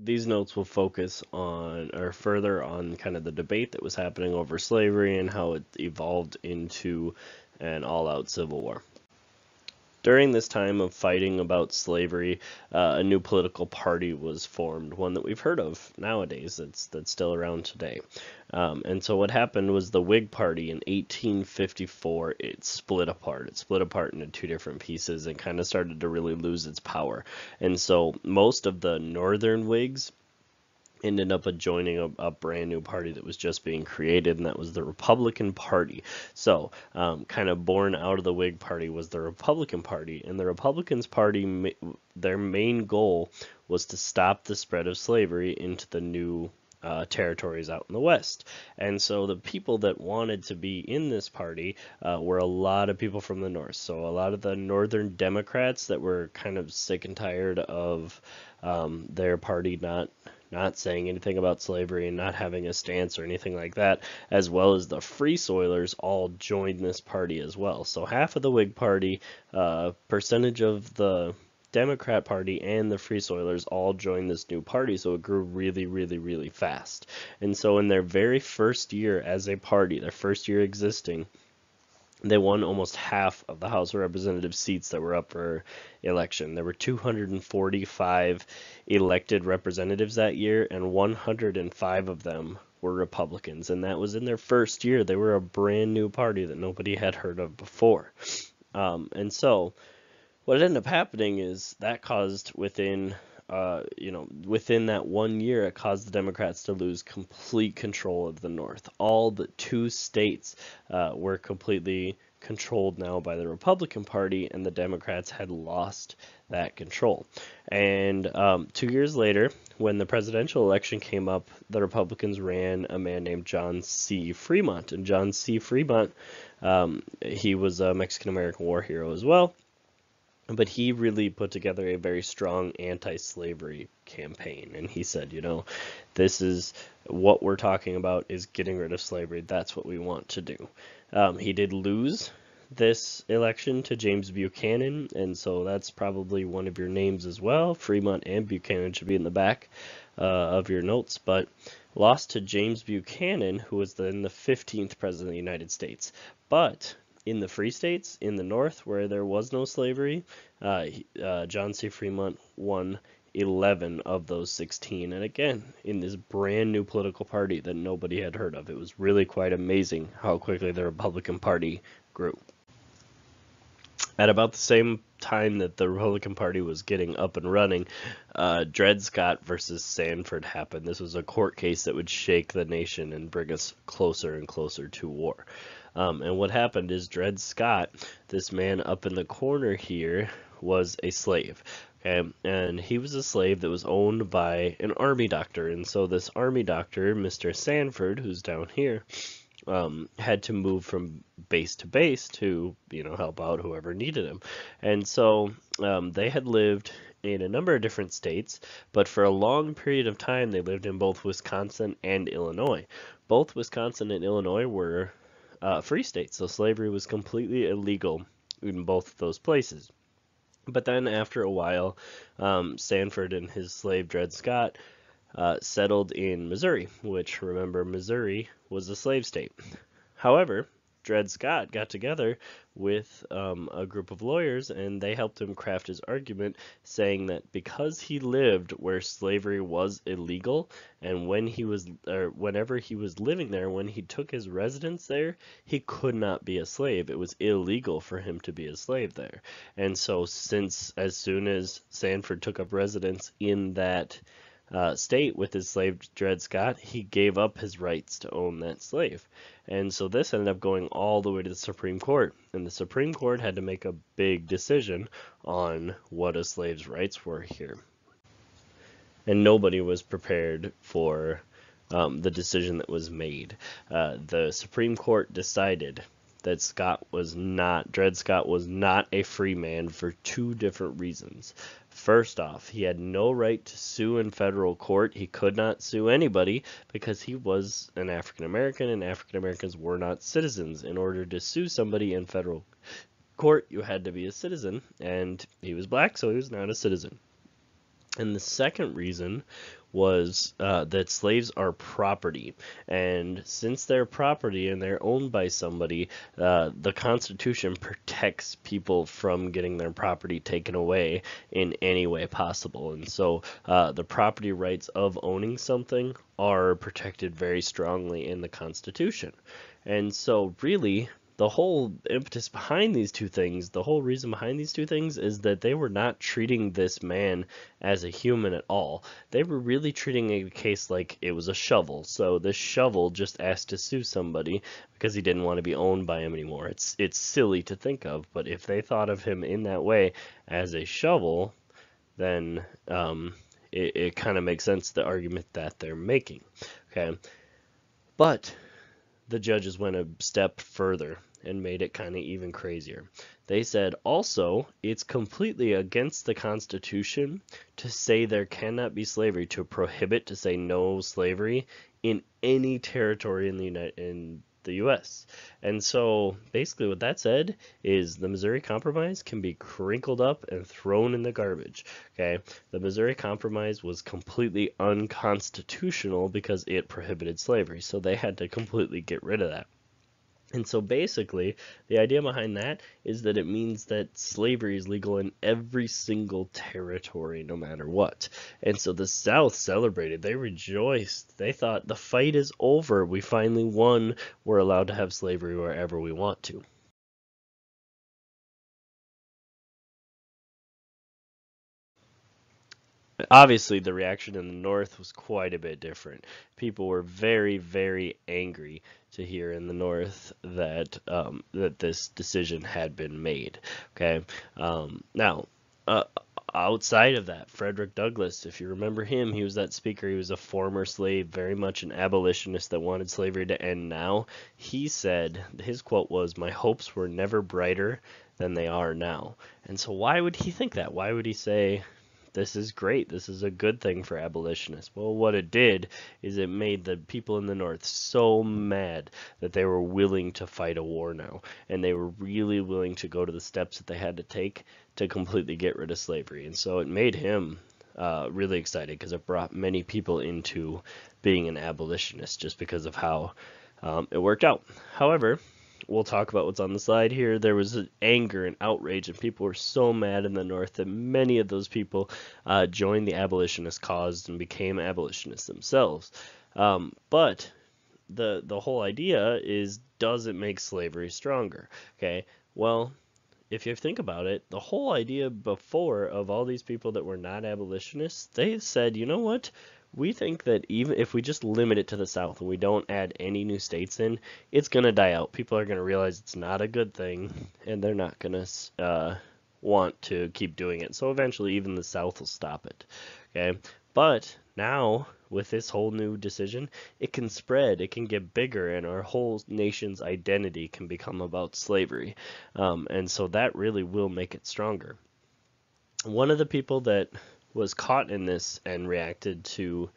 these notes will focus on, or further on, kind of the debate that was happening over slavery and how it evolved into an all-out civil war. During this time of fighting about slavery, a new political party was formed, one that we've heard of nowadays, that's still around today. And so what happened was the Whig Party in 1854, it split apart. It split apart into two different pieces and kind of started to really lose its power. And so most of the northern Whigs ended up joining a brand new party that was just being created, and that was the Republican Party. So, kind of born out of the Whig Party was the Republican Party, and the Republicans Party, their main goal was to stop the spread of slavery into the new territories out in the West. And so the people that wanted to be in this party were a lot of people from the North. So a lot of the Northern Democrats that were kind of sick and tired of their party not saying anything about slavery and not having a stance or anything like that, as well as the Free Soilers, all joined this party as well. So half of the Whig Party, percentage of the Democrat Party, and the Free Soilers all joined this new party, so it grew really, really, really fast. And so in their very first year as a party, their first year existing, they won almost half of the House of Representative seats that were up for election. There were 245 elected representatives that year, and 105 of them were Republicans. And that was in their first year. They were a brand new party that nobody had heard of before. And so what ended up happening is that caused within that 1 year, it caused the Democrats to lose complete control of the North. All the two states were completely controlled now by the Republican Party, and the Democrats had lost that control. And 2 years later, when the presidential election came up, the Republicans ran a man named John C. Fremont. And John C. Fremont, he was a Mexican-American war hero as well. But he really put together a very strong anti-slavery campaign. And he said, this is what we're talking about, is getting rid of slavery. That's what we want to do. He did lose this election to James Buchanan, and so that's probably one of your names as well. Fremont and Buchanan should be in the back of your notes, but lost to James Buchanan, who was then the 15th president of the United States. But in the free states, in the North, where there was no slavery, John C. Fremont won 11 of those 16. And again, in this brand new political party that nobody had heard of. It was really quite amazing how quickly the Republican Party grew. At about the same time that the Republican Party was getting up and running, Dred Scott versus Sandford happened. This was a court case that would shake the nation and bring us closer and closer to war. And what happened is Dred Scott, this man up in the corner here, was a slave. Okay, and he was a slave that was owned by an army doctor. And so this army doctor, Mr. Sandford, who's down here, had to move from base to base to, help out whoever needed him. And so they had lived in a number of different states, but for a long period of time they lived in both Wisconsin and Illinois. Both Wisconsin and Illinois were free states, so slavery was completely illegal in both of those places. But then after a while, Sandford and his slave Dred Scott settled in Missouri, which, remember, Missouri was a slave state. However, Dred Scott got together with a group of lawyers, and they helped him craft his argument, saying that because he lived where slavery was illegal, and whenever he was living there, when he took his residence there, he could not be a slave. It was illegal for him to be a slave there. And so as soon as Sandford took up residence in that state with his slave Dred Scott, he gave up his rights to own that slave. And so this ended up going all the way to the Supreme Court. And the Supreme Court had to make a big decision on what a slave's rights were here. And nobody was prepared for the decision that was made. The Supreme Court decided that Dred Scott was not a free man for two different reasons. First off, he had no right to sue in federal court. He could not sue anybody because he was an African American, and African Americans were not citizens. In order to sue somebody in federal court, you had to be a citizen, and he was black, so he was not a citizen. And the second reason was that slaves are property, and since they're property and they're owned by somebody, the Constitution protects people from getting their property taken away in any way possible. And so the property rights of owning something are protected very strongly in the Constitution. And so really, the whole impetus behind these two things, the whole reason behind these two things is that they were not treating this man as a human at all. They were really treating a case like it was a shovel. So this shovel just asked to sue somebody because he didn't want to be owned by him anymore. It's silly to think of, but if they thought of him in that way as a shovel, then it kind of makes sense, the argument that they're making. Okay, but the judges went a step further and made it kind of even crazier. They said also it's completely against the Constitution to say there cannot be slavery, to prohibit, to say no slavery in any territory in the U.S. And so basically what that said is the Missouri Compromise can be crinkled up and thrown in the garbage. Okay, the Missouri Compromise was completely unconstitutional because it prohibited slavery, so they had to completely get rid of that. And so basically, the idea behind that is that it means that slavery is legal in every single territory, no matter what. And so the South celebrated. They rejoiced. They thought the fight is over. We finally won. We're allowed to have slavery wherever we want to. Obviously, the reaction in the North was quite a bit different. People were very, very angry to hear in the North that that this decision had been made. Okay, now outside of that, Frederick Douglass, if you remember him, he was that speaker. He was a former slave, very much an abolitionist that wanted slavery to end now. He said, his quote was, "My hopes were never brighter than they are now." And so, why would he think that? Why would he say, this is great, this is a good thing for abolitionists? Well, what it did is it made the people in the North so mad that they were willing to fight a war now, and they were really willing to go to the steps that they had to take to completely get rid of slavery. And so it made him really excited, because it brought many people into being an abolitionist just because of how it worked out. However, we'll talk about what's on the slide here. There was anger and outrage, and people were so mad in the North that many of those people joined the abolitionist cause and became abolitionists themselves. But the whole idea is, does it make slavery stronger? Okay, well, if you think about it, the whole idea before of all these people that were not abolitionists, they said, you know what? We think that even if we just limit it to the South and we don't add any new states in, it's going to die out. People are going to realize it's not a good thing, and they're not going to want to keep doing it. So eventually even the South will stop it. Okay, but now with this whole new decision, it can spread, it can get bigger, and our whole nation's identity can become about slavery. And so that really will make it stronger. One of the people that was caught in this and reacted to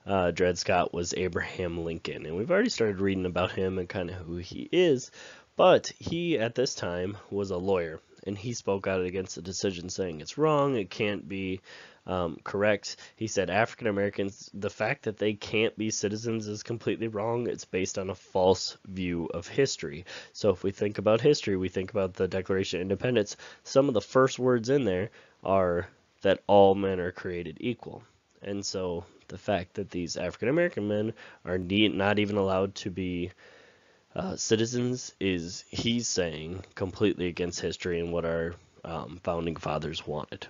Dred Scott was Abraham Lincoln. And we've already started reading about him and kind of who he is, but he at this time was a lawyer, and he spoke out against the decision, saying it's wrong, it can't be correct. He said African Americans, the fact that they can't be citizens is completely wrong. It's based on a false view of history. So if we think about history, we think about the Declaration of Independence, some of the first words in there are that all men are created equal. And so the fact that these African American men are not even allowed to be citizens is, he's saying, completely against history and what our founding fathers wanted.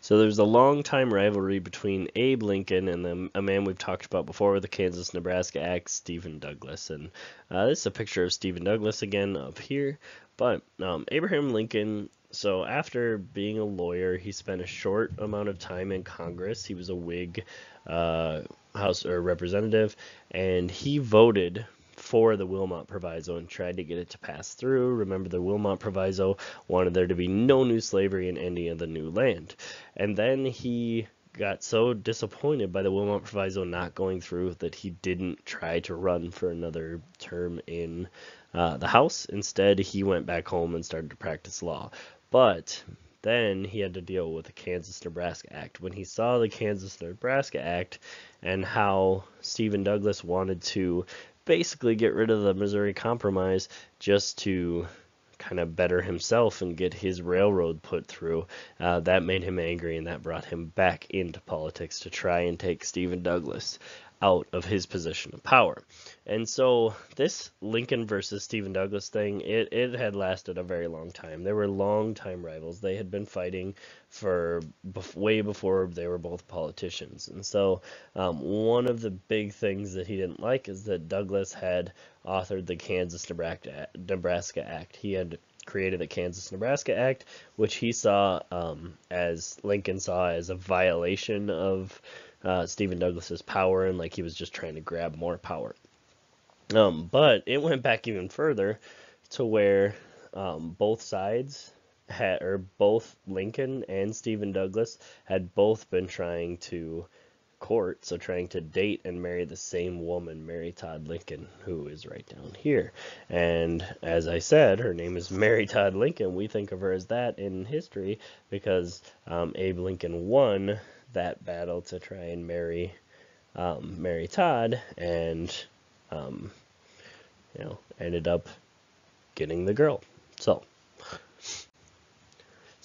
So there's a long time rivalry between Abe Lincoln and a man we've talked about before, the Kansas-Nebraska Act, Stephen Douglas. And this is a picture of Stephen Douglas again up here. But Abraham Lincoln, so after being a lawyer, he spent a short amount of time in Congress. He was a Whig House or representative, and he voted for the Wilmot Proviso and tried to get it to pass through. Remember, the Wilmot Proviso wanted there to be no new slavery in any of the new land. And then he got so disappointed by the Wilmot Proviso not going through that he didn't try to run for another term in the House. Instead, he went back home and started to practice law. But then he had to deal with the Kansas-Nebraska Act. When he saw the Kansas-Nebraska Act and how Stephen Douglas wanted to basically get rid of the Missouri Compromise just to kind of better himself and get his railroad put through, that made him angry, and that brought him back into politics to try and take Stephen Douglas out of his position of power. And so this Lincoln versus Stephen Douglas thing, it had lasted a very long time. They were long-time rivals. They had been fighting for way before they were both politicians. And so one of the big things that he didn't like is that Douglas had authored the Kansas-Nebraska Act. He had created the Kansas-Nebraska Act, which he saw as Lincoln saw as a violation of Stephen Douglas's power, and like he was just trying to grab more power. But it went back even further to where both sides had, or both Lincoln and Stephen Douglas had both been trying to court, so trying to date and marry the same woman, Mary Todd Lincoln, who is right down here. And as I said, her name is Mary Todd Lincoln. We think of her as that in history because Abe Lincoln won that battle to try and marry Mary Todd, and ended up getting the girl. So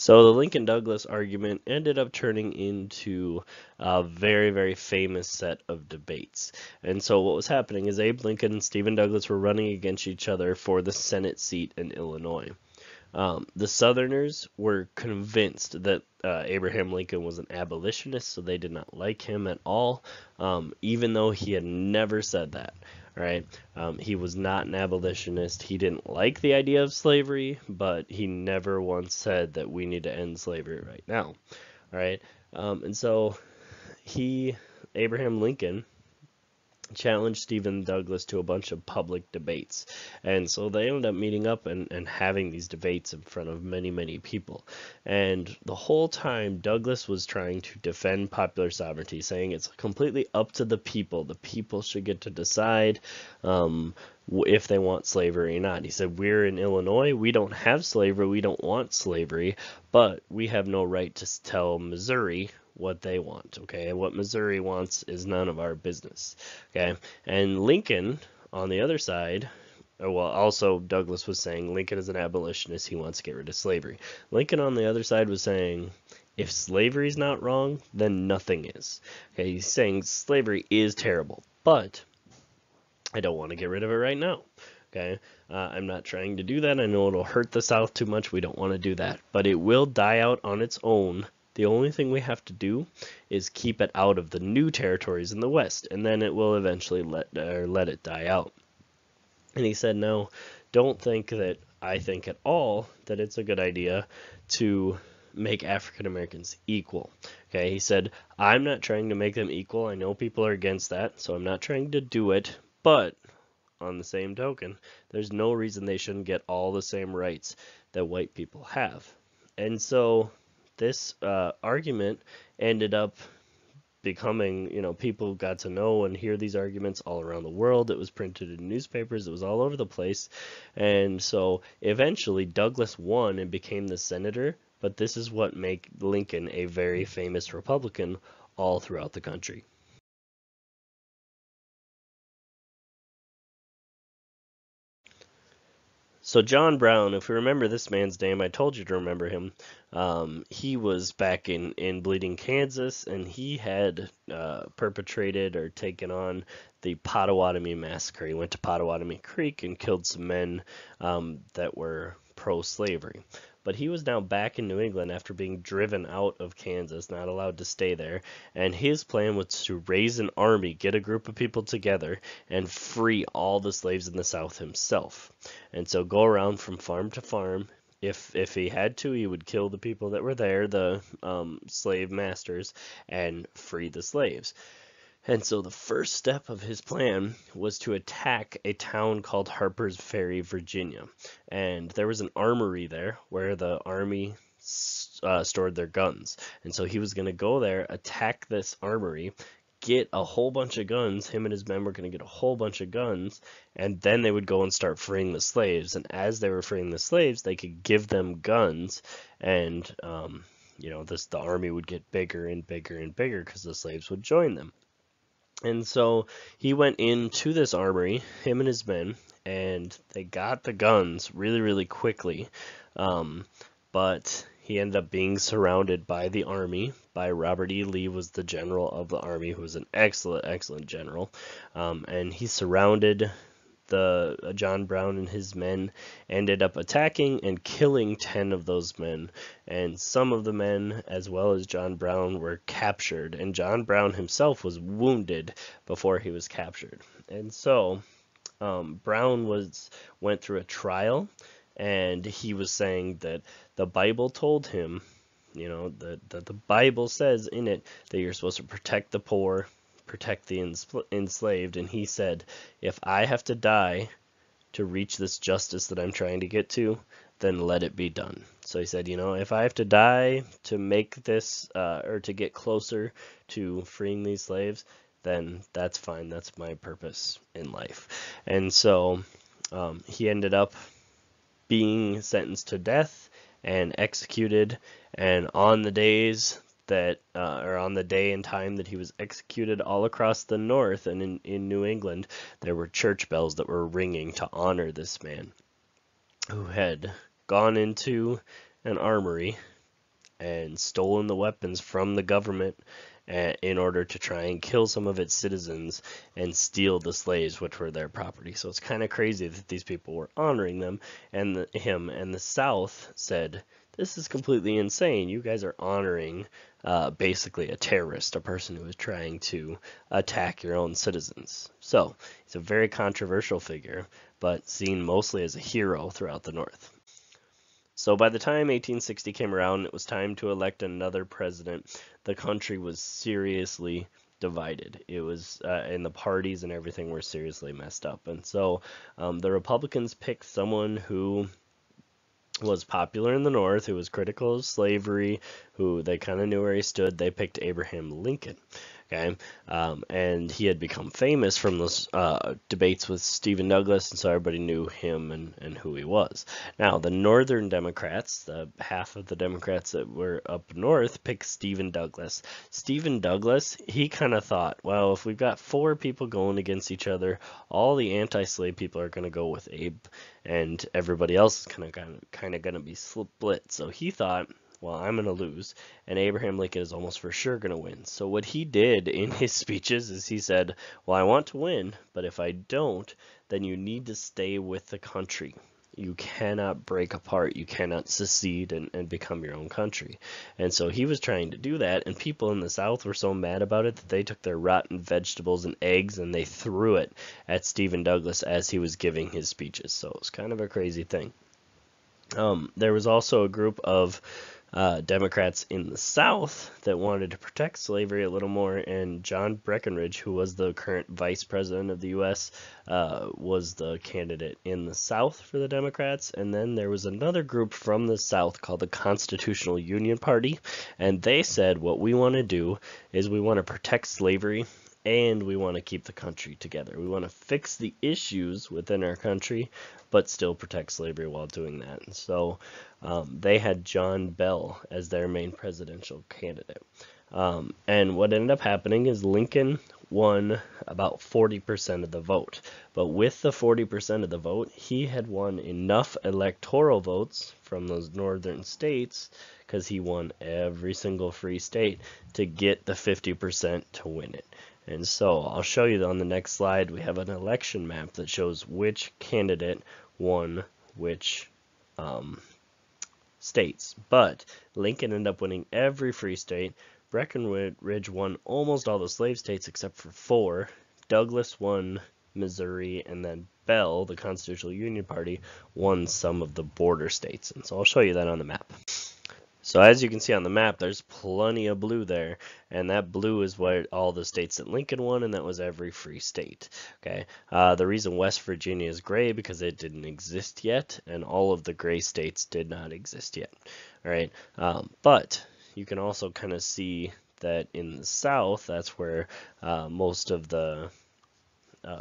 the Lincoln-Douglas argument ended up turning into a very, very famous set of debates. And so what was happening is Abe Lincoln and Stephen Douglas were running against each other for the Senate seat in Illinois. The Southerners were convinced that Abraham Lincoln was an abolitionist, so they did not like him at all, even though he had never said that. Right? He was not an abolitionist. He didn't like the idea of slavery, but he never once said that we need to end slavery right now. Right? And so Abraham Lincoln, challenged Stephen Douglas to a bunch of public debates. And so they ended up meeting up and having these debates in front of many, many people. And the whole time, Douglas was trying to defend popular sovereignty, saying it's completely up to the people. The people should get to decide if they want slavery or not. He said, we're in Illinois, we don't have slavery, we don't want slavery, but we have no right to tell Missouri what they want, okay? What Missouri wants is none of our business, okay? And Lincoln, on the other side, also Douglas was saying Lincoln is an abolitionist, he wants to get rid of slavery. Lincoln, on the other side, was saying, if slavery is not wrong, then nothing is. Okay, he's saying slavery is terrible, but I don't want to get rid of it right now. Okay, I'm not trying to do that. I know it'll hurt the South too much. We don't want to do that, but it will die out on its own. The only thing we have to do is keep it out of the new territories in the West, and then it will eventually let it die out. And he said, no, don't think that I think at all that it's a good idea to make African Americans equal. Okay, he said, I'm not trying to make them equal. I know people are against that, so I'm not trying to do it, but on the same token, there's no reason they shouldn't get all the same rights that white people have. And so this argument ended up becoming, people got to know and hear these arguments all around the world. It was printed in newspapers. It was all over the place. And so eventually Douglas won and became the senator, but this is what made Lincoln a very famous Republican all throughout the country. So John Brown, if you remember this man's name, I told you to remember him. He was back in Bleeding, Kansas, and he had perpetrated or taken on the Pottawatomie Massacre. He went to Pottawatomie Creek and killed some men that were pro-slavery. But he was now back in New England after being driven out of Kansas, not allowed to stay there. And his plan was to raise an army, get a group of people together, and free all the slaves in the South himself. And so go around from farm to farm. If he had to, he would kill the people that were there, the slave masters, and free the slaves. And so the first step of his plan was to attack a town called Harper's Ferry, Virginia. And there was an armory there where the army stored their guns. And so he was going to go there, attack this armory, get a whole bunch of guns. Him and his men were going to get a whole bunch of guns, and then they would go and start freeing the slaves. And as they were freeing the slaves, they could give them guns, and the army would get bigger and bigger and bigger because the slaves would join them. And so he went into this armory, him and his men, and they got the guns really, really quickly. But he ended up being surrounded by the army. By Robert E. Lee was the general of the army, who was an excellent, excellent general. And he surrounded John Brown and his men, ended up attacking and killing 10 of those men. And some of the men, as well as John Brown, were captured. And John Brown himself was wounded before he was captured. And so Brown went through a trial, and he was saying that the Bible told him, that the Bible says in it that you're supposed to protect the poor, protect the enslaved, and he said, if I have to die to reach this justice that I'm trying to get to, then let it be done. So he said, if I have to die to make this, or to get closer to freeing these slaves, then that's fine. That's my purpose in life. And so he ended up being sentenced to death and executed, and on the days on the day and time that he was executed, all across the north and in New England, there were church bells that were ringing to honor this man who had gone into an armory and stolen the weapons from the government in order to try and kill some of its citizens and steal the slaves, which were their property. So it's kind of crazy that these people were honoring them, and him, and the South said, this is completely insane. You guys are honoring basically a terrorist, a person who is trying to attack your own citizens. So he's a very controversial figure, but seen mostly as a hero throughout the North. So by the time 1860 came around, it was time to elect another president. The country was seriously divided. It was, and the parties and everything were seriously messed up. And so the Republicans picked someone who was popular in the North, who was critical of slavery, who they kind of knew where he stood. They picked Abraham Lincoln. Okay, and he had become famous from those debates with Stephen Douglas, and so everybody knew him and who he was. Now, the Northern Democrats, the half of the Democrats that were up north, picked Stephen Douglas. Stephen Douglas, he kind of thought, well, if we've got 4 people going against each other, all the anti-slave people are going to go with Abe, and everybody else is kind of going to be split. So he thought, well, I'm going to lose, and Abraham Lincoln is almost for sure going to win. So what he did in his speeches is he said, well, I want to win, but if I don't, then you need to stay with the country. You cannot break apart. You cannot secede and become your own country. And so he was trying to do that, and people in the South were so mad about it that they took their rotten vegetables and eggs and they threw it at Stephen Douglas as he was giving his speeches. So it was kind of a crazy thing. There was also a group of Democrats in the South that wanted to protect slavery a little more, and John Breckinridge, who was the current vice president of the U.S., was the candidate in the South for the Democrats. And then there was another group from the South called the Constitutional Union Party, and they said, what we want to do is we want to protect slavery and we want to keep the country together. We want to fix the issues within our country, but still protect slavery while doing that. And so they had John Bell as their main presidential candidate. And what ended up happening is Lincoln won about 40% of the vote. But with the 40% of the vote, he had won enough electoral votes from those northern states, because he won every single free state, to get the 50% to win it. And so I'll show you on the next slide, we have an election map that shows which candidate won which states. But Lincoln ended up winning every free state. Breckinridge won almost all the slave states except for 4. Douglas won Missouri, and then Bell, the Constitutional Union Party, won some of the border states. And so I'll show you that on the map. So as you can see on the map, there's plenty of blue there, and that blue is what all the states that Lincoln won, and that was every free state. Okay, the reason West Virginia is gray because it didn't exist yet, and all of the gray states did not exist yet. All right, but you can also kind of see that in the South, that's where most of the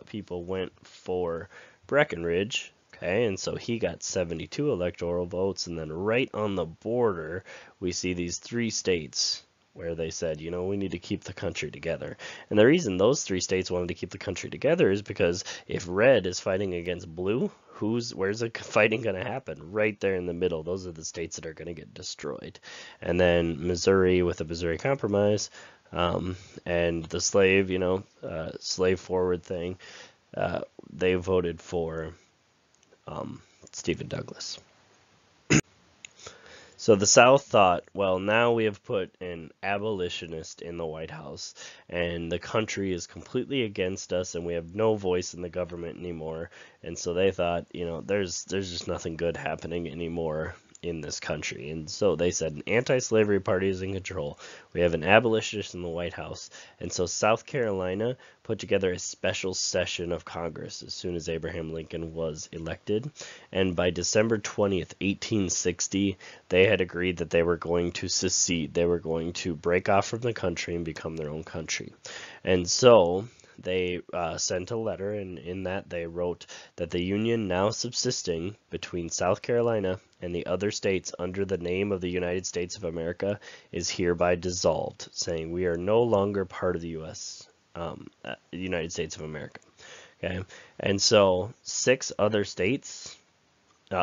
people went for Breckinridge. Okay, and so he got 72 electoral votes, and then right on the border, we see these 3 states where they said, you know, we need to keep the country together. And the reason those 3 states wanted to keep the country together is because if red is fighting against blue, where's the fighting going to happen? Right there in the middle. Those are the states that are going to get destroyed. And then Missouri with the Missouri Compromise, and the slave, slave forward thing, they voted for Stephen Douglas. So the South thought, well, now we have put an abolitionist in the White House, and the country is completely against us, and we have no voice in the government anymore. And so they thought, there's just nothing good happening anymore in this country. And so they said an anti-slavery party is in control. We have an abolitionist in the White House. And so South Carolina put together a special session of Congress as soon as Abraham Lincoln was elected. And by December 20th, 1860, they had agreed that they were going to secede. They were going to break off from the country and become their own country. And so they sent a letter, and in that they wrote that the union now subsisting between South Carolina and the other states under the name of the United States of America is hereby dissolved, saying we are no longer part of the United States of America. Okay, and so 6 other states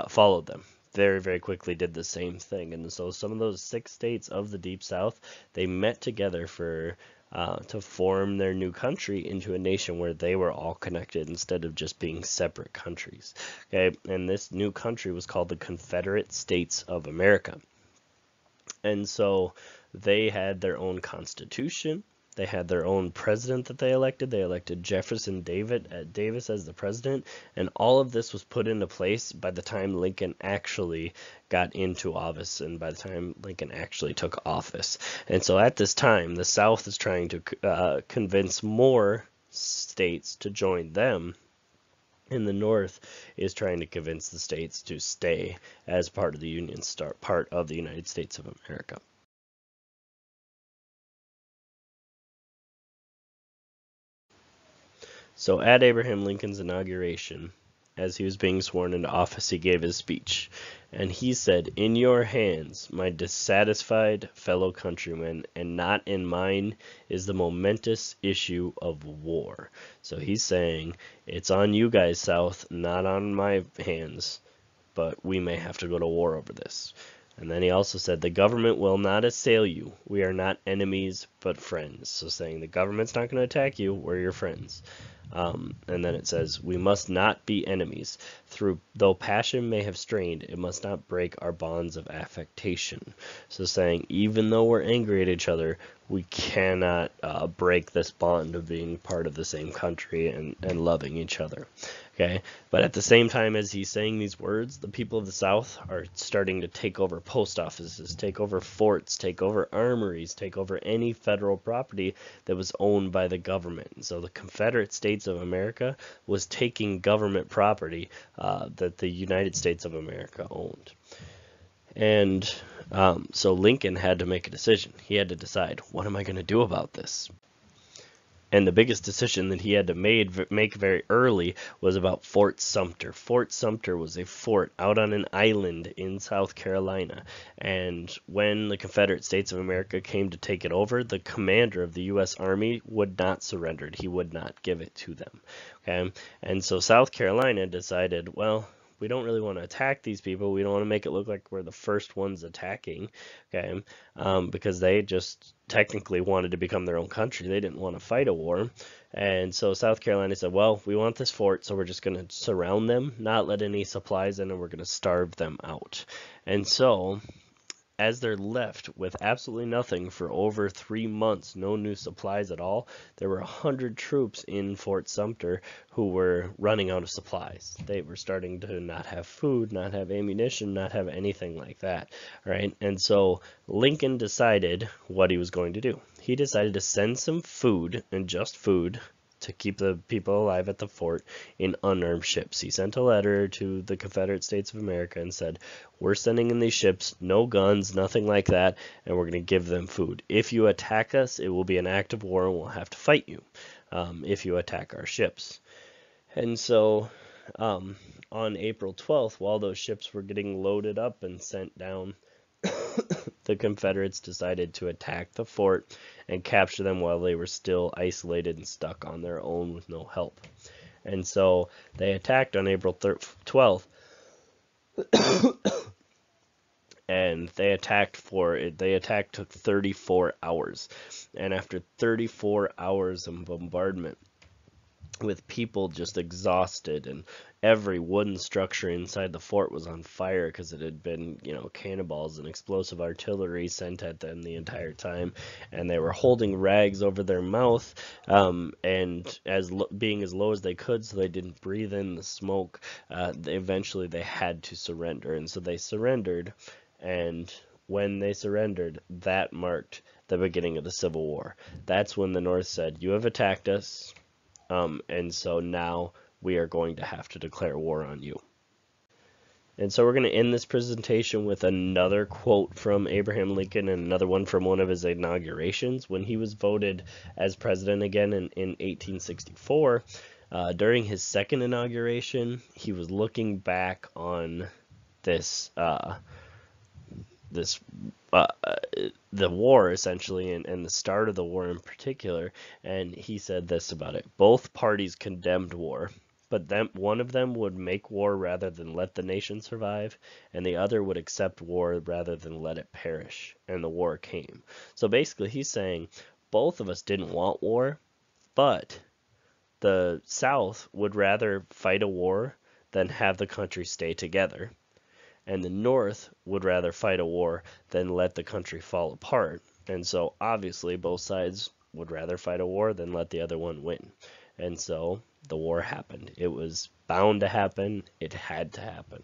followed them. Very, very quickly did the same thing. And so some of those 6 states of the Deep South, they met together to form their new country into a nation where they were all connected instead of just being separate countries. Okay, and this new country was called the Confederate States of America. And so they had their own constitution. They had their own president that they elected. They elected Jefferson Davis as the president, and all of this was put into place by the time Lincoln actually got into office and by the time Lincoln actually took office. And so at this time, the South is trying to convince more states to join them, and the North is trying to convince the states to stay as part of the Union, part of the United States of America. So at Abraham Lincoln's inauguration, as he was being sworn into office, he gave his speech. And he said, "In your hands, my dissatisfied fellow countrymen, and not in mine, is the momentous issue of war." So he's saying, it's on you guys, South, not on my hands, but we may have to go to war over this. And then he also said, the government will not assail you. We are not enemies, but friends. So saying the government's not going to attack you, we're your friends. And then it says, we must not be enemies. Though passion may have strained, it must not break our bonds of affectation. So saying, even though we're angry at each other, we cannot break this bond of being part of the same country and loving each other. Okay, but at the same time as he's saying these words, the people of the South are starting to take over post offices, take over forts, take over armories, take over any federal property that was owned by the government. And so the Confederate States of America was taking government property that the United States of America owned. And so Lincoln had to make a decision. He had to decide, what am I going to do about this? And the biggest decision that he had to make very early was about Fort Sumter. Fort Sumter was a fort out on an island in South Carolina. And when the Confederate States of America came to take it over, the commander of the U.S. Army would not surrender. He would not give it to them. Okay? And so South Carolina decided, well, we don't really want to attack these people. We don't want to make it look like we're the first ones attacking, okay? Because they just technically wanted to become their own country. They didn't want to fight a war. And so South Carolina said, well, we want this fort, so we're just going to surround them, not let any supplies in, and we're going to starve them out. And so as they're left with absolutely nothing for over 3 months, no new supplies at all, there were 100 troops in Fort Sumter who were running out of supplies. They were starting to not have food, not have ammunition, not have anything like that, right? And so Lincoln decided what he was going to do. He decided to send some food, and just food, to keep the people alive at the fort in unarmed ships. He sent a letter to the Confederate States of America and said, we're sending in these ships, no guns, nothing like that, and we're going to give them food. If you attack us, it will be an act of war and we'll have to fight you if you attack our ships. And so on April 12th, while those ships were getting loaded up and sent down, the Confederates decided to attack the fort and capture them while they were still isolated and stuck on their own with no help. And so they attacked on April 12th, and they attacked took 34 hours. And after 34 hours of bombardment, with people just exhausted, and every wooden structure inside the fort was on fire because it had been, cannonballs and explosive artillery sent at them the entire time, and they were holding rags over their mouth, and being as low as they could so they didn't breathe in the smoke. Eventually they had to surrender, and so they surrendered, and when they surrendered, that marked the beginning of the Civil War. That's when the North said, you have attacked us, and so now we are going to have to declare war on you. And so we're going to end this presentation with another quote from Abraham Lincoln and another one from one of his inaugurations. When he was voted as president again in 1864, during his second inauguration, he was looking back on the war, essentially, and the start of the war in particular, and he said this about it: both parties condemned war, but one of them would make war rather than let the nation survive, and the other would accept war rather than let it perish. And the war came. So basically he's saying both of us didn't want war, but the South would rather fight a war than have the country stay together, and the North would rather fight a war than let the country fall apart. And so obviously both sides would rather fight a war than let the other one win. And so the war happened. It was bound to happen. It had to happen.